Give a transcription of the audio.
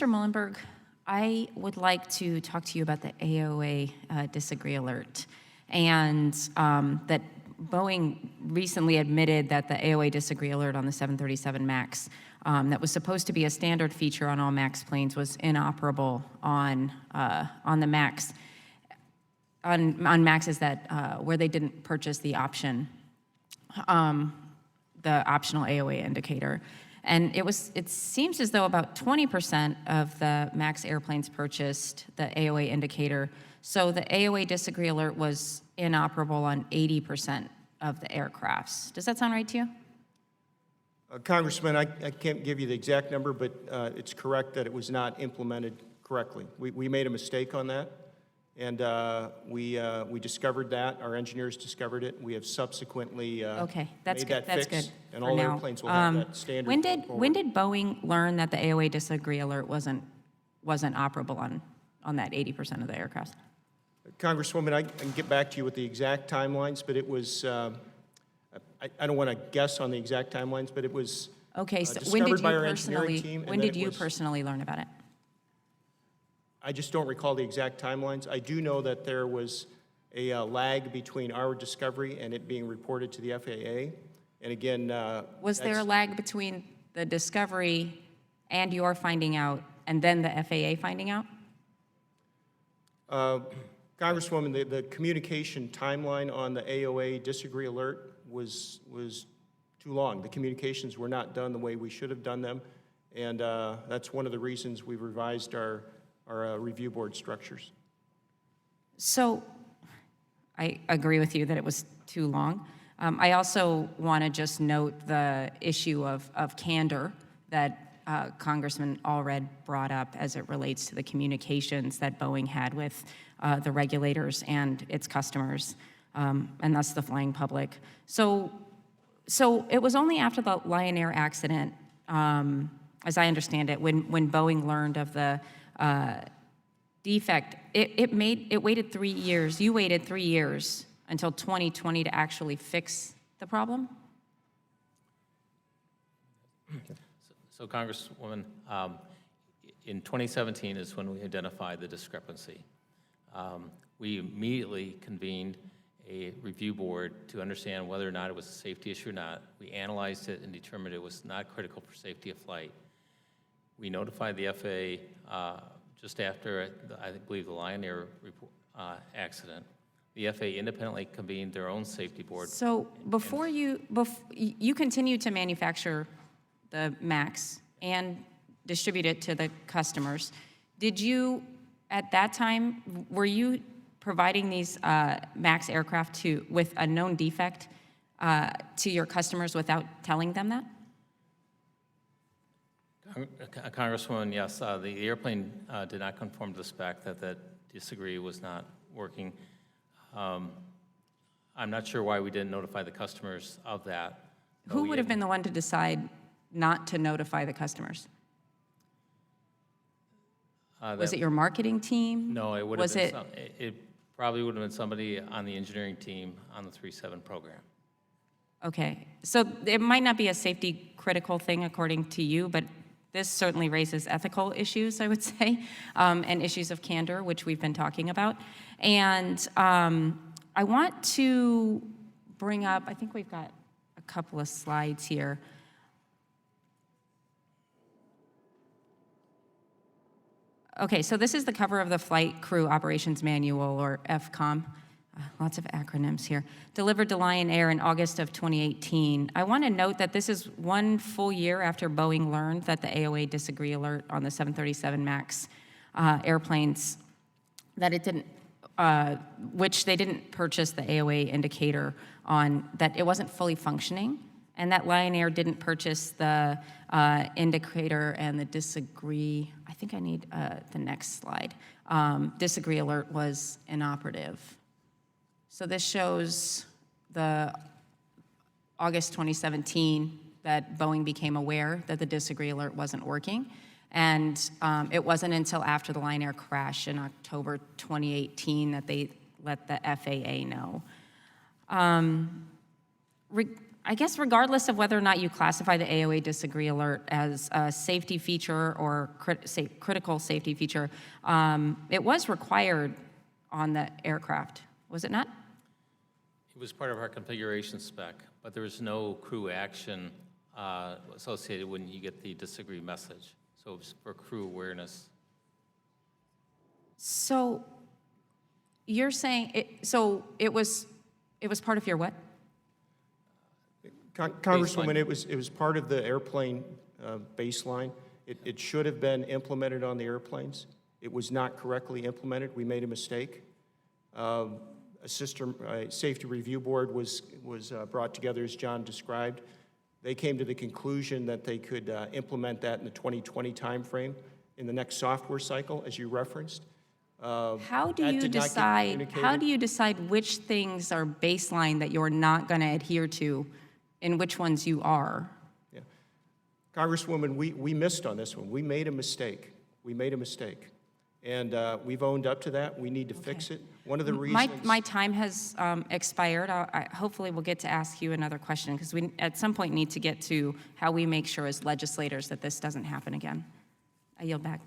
Mr. Mullenberg, I would like to talk to you about the AOA disagree alert, and that Boeing recently admitted that the AOA disagree alert on the 737 MAX that was supposed to be a standard feature on all MAX planes was inoperable on the MAX, on MAXes that where they didn't purchase the option, the optional AOA indicator. And it seems as though about 20% of the MAX airplanes purchased the AOA indicator. So the AOA disagree alert was inoperable on 80% of the aircrafts. Does that sound right to you? Congressman, I can't give you the exact number, but it's correct that it was not implemented correctly. We made a mistake on that, and we discovered that. Our engineers discovered it. We have subsequently okay, that's made good. that That's fix, good. and all airplanes will have that standard. When did Boeing learn that the AOA disagree alert wasn't operable on that 80% of the aircraft? Congresswoman, I can get back to you with the exact timelines, but it was. I don't want to guess on the exact timelines, but it was okay. So discovered by our engineering team. When did you personally learn about it? I just don't recall the exact timelines. I do know that there was a lag between our discovery and it being reported to the FAA. And again, was there a lag between the discovery and your finding out, and then the FAA finding out? Congresswoman, the communication timeline on the AOA disagree alert was too long. The communications were not done the way we should have done them, and that's one of the reasons we've revised our review board structures. So I agree with you that it was too long. I also want to just note the issue of candor that Congressman Allred brought up as it relates to the communications that Boeing had with the regulators and its customers, and thus the flying public. So it was only after the Lion Air accident, as I understand it, when Boeing learned of the defect, it waited 3 years. You waited 3 years until 2020 to actually fix the problem? So Congresswoman, in 2017 is when we identified the discrepancy. We immediately convened a review board to understand whether or not it was a safety issue or not. We analyzed it and determined it was not critical for safety of flight. We notified the FAA just after, I believe, the Lion Air accident. The FAA independently convened their own safety board. So before you continued to manufacture the MAX and distribute it to the customers, did you, at that time, were you providing these MAX aircraft with a known defect to your customers without telling them that? Congresswoman, yes, the airplane did not conform to the spec, that disagree was not working. I'm not sure why we didn't notify the customers of that. Who would have been the one to decide not to notify the customers? Was it your marketing team? No, it would have been it probably would have been somebody on the engineering team on the 37 program. Okay, so it might not be a safety critical thing according to you, but this certainly raises ethical issues, I would say, and issues of candor, which we've been talking about. And I want to bring up, I think we've got a couple of slides here. Okay, so this is the cover of the Flight Crew Operations Manual, or FCOM. Lots of acronyms here. Delivered to Lion Air in August of 2018. I want to note that this is 1 full year after Boeing learned that the AOA disagree alert on the 737 MAX airplanes, that it didn't, which they didn't purchase the AOA indicator on, that it wasn't fully functioning, and that Lion Air didn't purchase the indicator and the disagree. I think I need the next slide. Disagree alert was inoperative. So this shows the August 2017 that Boeing became aware that the disagree alert wasn't working. And it wasn't until after the Lion Air crash in October 2018 that they let the FAA know. I I guess regardless of whether or not you classify the AOA disagree alert as a safety feature or critical safety feature, it was required on the aircraft, was it not? It was part of our configuration spec, but there was no crew action associated when you get the disagree message. So it was for crew awareness. So you're saying, it was part of your what? Congresswoman, it was part of the airplane baseline. It should have been implemented on the airplanes. It was not correctly implemented. We made a mistake. A safety review board was brought together, as John described. They came to the conclusion that they could implement that in the 2020 timeframe in the next software cycle, as you referenced. How do That you did not get decide? communicated. How do you decide which things are baseline that you're not going to adhere to, and which ones you are? Yeah. Congresswoman, we missed on this one. We made a mistake. We made a mistake. And we've owned up to that. We need to fix it. One of the reasons... My time has expired. Hopefully we'll get to ask you another question, because we at some point need to get to how we make sure as legislators that this doesn't happen again. I yield back.